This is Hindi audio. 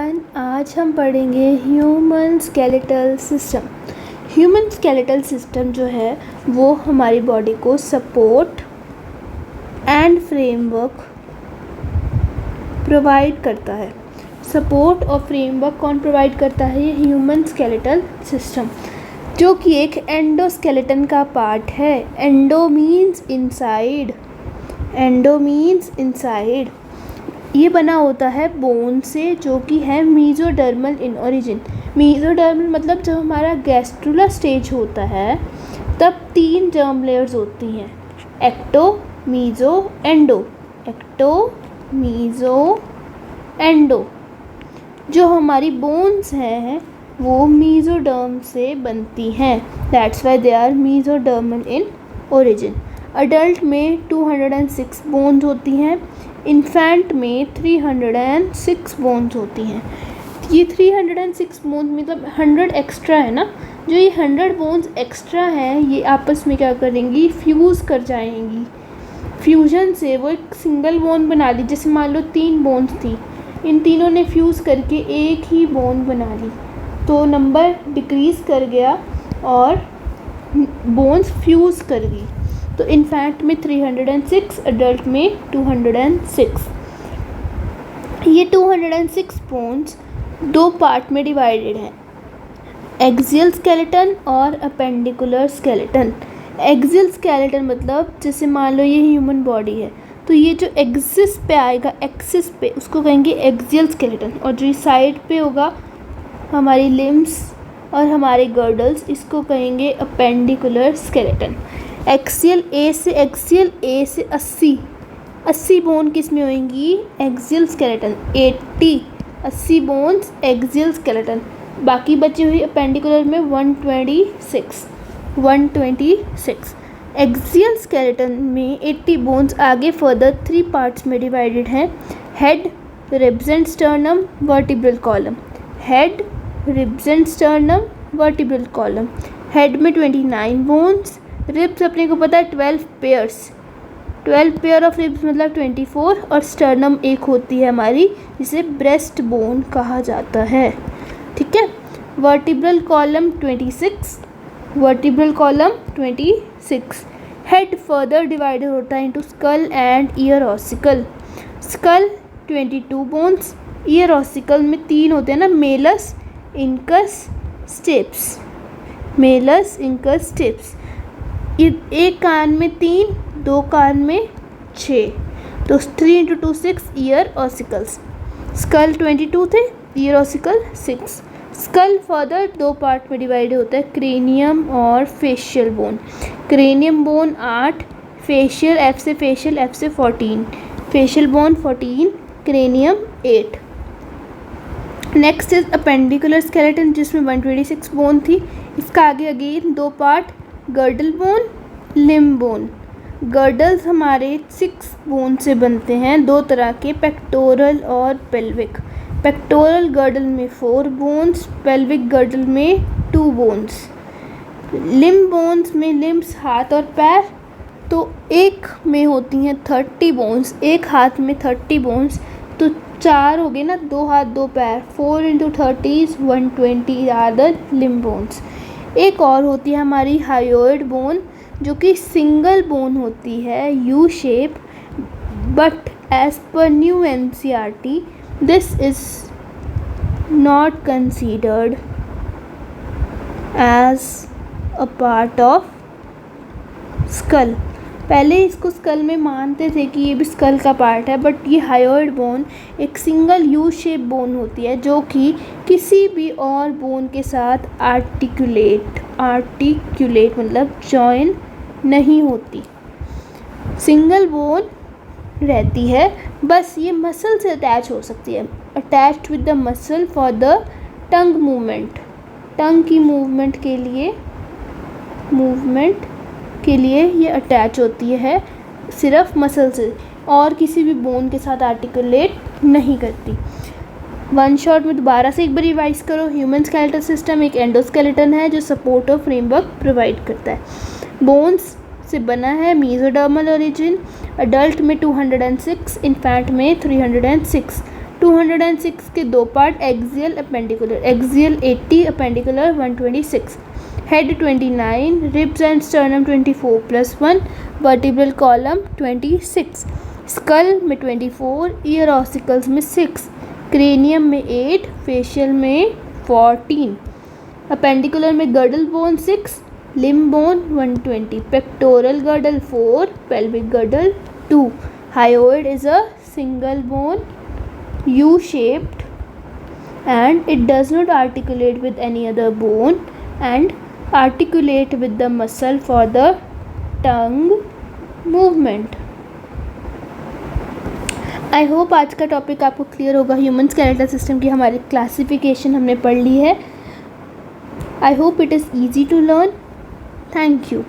एवरीवन, आज हम पढ़ेंगे human skeletal system. Human skeletal system जो है वो हमारी बॉडी को सपोर्ट एंड फ्रेमवर्क प्रोवाइड करता है। सपोर्ट और फ्रेमवर्क कौन प्रोवाइड करता है? ये ह्यूमन स्केलेटल सिस्टम, जो कि एक एंडोस्केलेटन का पार्ट है। Endo means inside, endo means inside. ये बना होता है बोन से, जो कि है मीजोडर्मल इन ओरिजिन। मीजोडर्मल मतलब जब हमारा गैस्ट्रुलर स्टेज होता है तब 3 जर्म लेयर्स होती हैं, ecto, meso, endo. Ecto, meso, endo. जो हमारी बोन्स हैं वो मीजोडर्म से बनती हैं, that's why they are mesodermal in origin. Adult में 206 बोन्स होती हैं, इन्फेंट में 306 बोन्स होती हैं। ये 306 बोन्स मतलब 100 एक्स्ट्रा है ना। जो ये 100 बोन्स एक्स्ट्रा हैं ये आपस में क्या करेंगी? फ्यूज़ कर जाएंगी। फ्यूजन से वो एक सिंगल बोन बना ली। जैसे मान लो 3 बोन्स थी, इन तीनों ने फ्यूज़ करके एक ही बोन बना ली, तो नंबर डिक्रीज़ कर गया और बोन्स फ्यूज़ कर गई। तो इन्फेंट में 306, अडल्ट में 206। ये 206 बोन्स 2 पार्ट में डिवाइडेड हैं, एक्सियल स्केलेटन और अपेंडिकुलर स्केलेटन। एक्सियल स्केलेटन मतलब जैसे मान लो ये ह्यूमन बॉडी है, तो ये जो एक्सिस पे आएगा, एक्सिस पे, उसको कहेंगे एक्सियल स्केलेटन। और जो साइड पे होगा हमारी लिम्स और हमारे गर्डल्स, इसको कहेंगे अपेंडिकुलर स्केलेटन। एक्सियल ए से 80 बोन किस में होंगी? Axial skeleton. 80 bones axial skeleton. बाकी बची हुई अपेंडिकुलर में 126। एक्सियल स्केलेटन में 80 बोन्स आगे फर्दर 3 पार्ट्स में डिवाइडेड हैं, head, ribs and sternum, vertebral column. Head, ribs and sternum, vertebral column. Head में 29 बोन्स, रिब्स अपने को पता है 12 पेयर ऑफ रिब्स मतलब 24, और स्टर्नम एक होती है हमारी जिसे ब्रेस्ट बोन कहा जाता है। ठीक है। Vertebral column 26, vertebral column 26। Head further divided होता है into skull and ear ossicle. Skull 22 bones, ear ossicle में 3 होते हैं ना, malleus, incus, stapes. Malleus, incus, stapes. एक कान में 3, 2 कान में 6, तो 3 × 2 6 ईयर ऑसिकल्स। स्कल 22 थे, ear ossicle 6। Skull further 2 part में डिवाइड होता है, क्रेनियम और facial bone. Cranium bone 8, facial F से 14, facial bone 14, cranium 8। Next is appendicular skeleton, जिसमें 126 बोन थी। इसका आगे again 2 part, girdle bone, limb bone. Girdles हमारे 6 बोन से बनते हैं, 2 तरह के, पेक्टोरल और पेल्विक। पेक्टोरल गर्डल में 4 बोन्स, पेल्विक गर्डल में 2 बोन्स। लिम्ब बोन्स में लिम्ब्स हाथ और पैर, तो एक में होती हैं 30 बोन्स, एक हाथ में 30 बोन्स, तो 4 हो गए ना, 2 हाथ 2 पैर, 4 × 30 120 आर द लिम्ब बोन्स। एक और होती है हमारी हायोइड बोन, जो कि सिंगल बोन होती है, U shape, but as per new NCERT this is not considered as a part of skull. पहले इसको स्कल में मानते थे कि ये भी स्कल का पार्ट है, बट ये हायोइड बोन एक सिंगल यू शेप बोन होती है, जो कि किसी भी और बोन के साथ आर्टिकुलेट मतलब जॉइन नहीं होती, सिंगल बोन रहती है। बस ये मसल से अटैच हो सकती है, attached with the muscle for the tongue movement. Tongue की मूवमेंट के लिए ये अटैच होती है सिर्फ मसल से, और किसी भी बोन के साथ आर्टिकुलेट नहीं करती। वन शॉट में दोबारा से एक बार रिवाइज करो। ह्यूमन स्केलेटल सिस्टम एक एंडोस्केलेटन है जो सपोर्ट और फ्रेमवर्क प्रोवाइड करता है। बोन्स से बना है, मीजोडर्मल ओरिजिन। अडल्ट में 206, इन्फेंट में 306। 206 के दो part, axial appendicular, axial 80, appendicular 126. Head 29, ribs and sternum 24 + 1, vertebral column 26, skull में 24, ईयर ऑसिकल्स में 6, क्रेनियम में 8, फेशियल में 14, अपेंडिकुलर में girdle bone 6, limb bone 120, pectoral girdle 4, pelvic girdle 2. Hyoid is a single bone, U-shaped, and it does not articulate with any other bone and articulate with the muscle for the tongue movement. I hope आज का टॉपिक आपको क्लियर होगा. ह्यूमन स्केलेटल सिस्टम की हमारी क्लासिफिकेशन हमने पढ़ ली है. I hope it is easy to learn. Thank you.